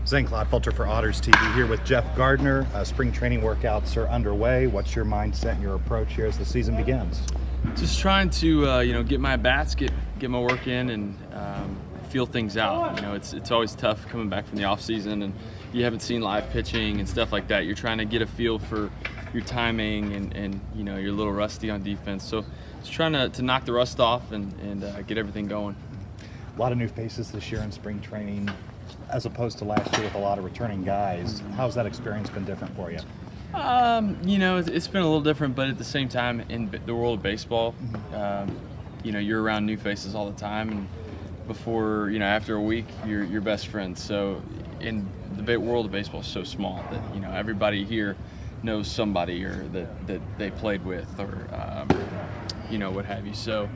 Zane, Clodfelter for Otters TV here with Jeff Gardner. Spring training workouts are underway. What's your mindset and your approach here as the season begins? Just trying to get my bats, get my work in, and feel things out. It's always tough coming back from the off season and you haven't seen live pitching and stuff like that. You're trying to get a feel for your timing and you're a little rusty on defense. So just trying to knock the rust off and get everything going. A lot of new faces this year in spring training, as opposed to last year with a lot of returning guys. How's that experience been different for you? It's been a little different, but at the same time, in the world of baseball, you're around new faces all the time, and before, after a week, you're best friends. So in the world of baseball is so small that, everybody here knows somebody or that they played with or, what have you. So,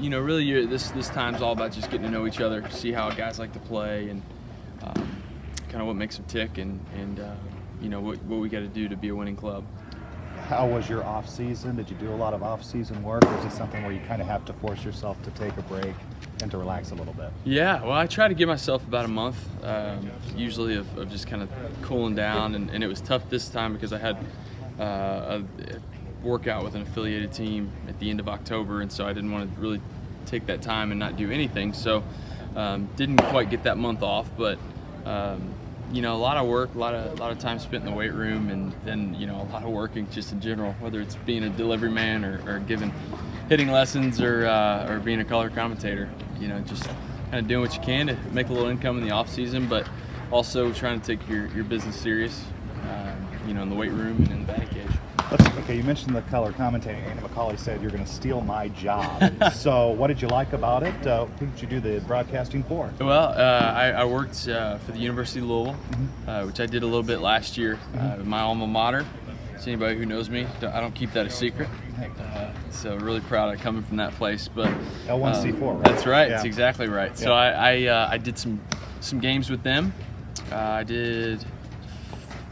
really this time's all about just getting to know each other, see how guys like to play and kind of what makes them tick and what we got to do to be a winning club. How was your off season? Did you do a lot of off season work, or is it something where you kind of have to force yourself to take a break and to relax a little bit? Yeah, well, I try to give myself about a month, usually of just kind of cooling down, and it was tough this time because I had a workout with an affiliated team at the end of October, and so I didn't want to really take that time and not do anything. So didn't quite get that month off, but a lot of work, a lot of time spent in the weight room, and then a lot of working just in general, whether it's being a delivery man or giving hitting lessons or being a color commentator. Just kind of doing what you can to make a little income in the off season, but also trying to take your business serious, in the weight room and in the batting cage. Okay, you mentioned the color commentating. Anna McCauley said you're going to steal my job. So what did you like about it? Who did you do the broadcasting for? Well, I worked for the University of Louisville, which I did a little bit last year. My alma mater. So anybody who knows me, I don't keep that a secret. So really proud of coming from that place. But L1C4, right? That's right. Yeah. That's exactly right. Yeah. So I did some games with them. I did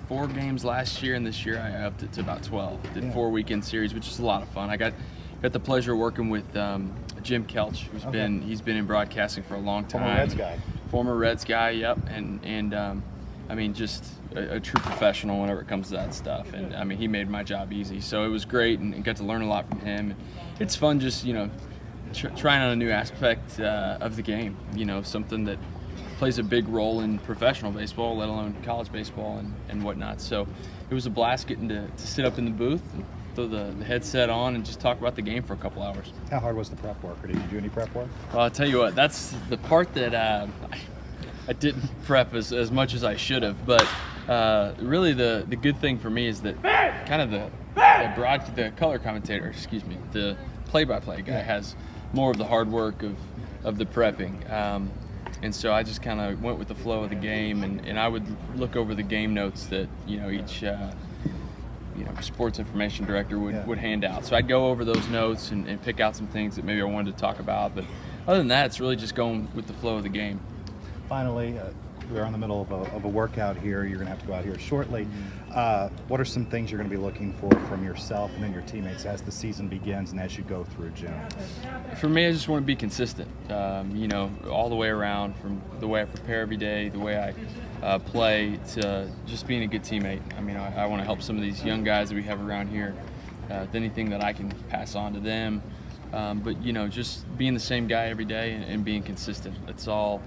4 games last year, and this year I upped it to about 12. Did 4 weekend series, which is a lot of fun. I got the pleasure of working with Jim Kelch, who's been in broadcasting for a long time. Former Reds guy. Yep. And just a true professional whenever it comes to that stuff. And he made my job easy, so it was great, and got to learn a lot from him. It's fun, just trying on a new aspect of the game. Something that plays a big role in professional baseball, let alone college baseball and whatnot. So it was a blast getting to sit up in the booth and throw the headset on and just talk about the game for a couple hours. How hard was the prep work, or did you do any prep work? Well, I'll tell you what, that's the part that I didn't prep as much as I should have. But really the good thing for me is that kind of the color commentator, the play-by-play guy has more of the hard work of the prepping. And so I just kind of went with the flow of the game, and I would look over the game notes that each sports information director would hand out. So I'd go over those notes and pick out some things that maybe I wanted to talk about. But other than that, it's really just going with the flow of the game. Finally, we're in the middle of a workout here. You're going to have to go out here shortly. What are some things you're going to be looking for from yourself and then your teammates as the season begins and as you go through June? For me, I just want to be consistent, all the way around, from the way I prepare every day, the way I play, to just being a good teammate. I want to help some of these young guys that we have around here with anything that I can pass on to them. But just being the same guy every day and being consistent. That's all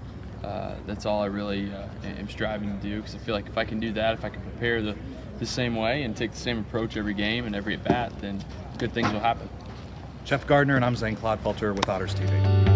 I really am striving to do, because I feel like if I can do that, if I can prepare the same way and take the same approach every game and every at bat, then good things will happen. Jeff Gardner, and I'm Zane Clodfelter with Otters TV.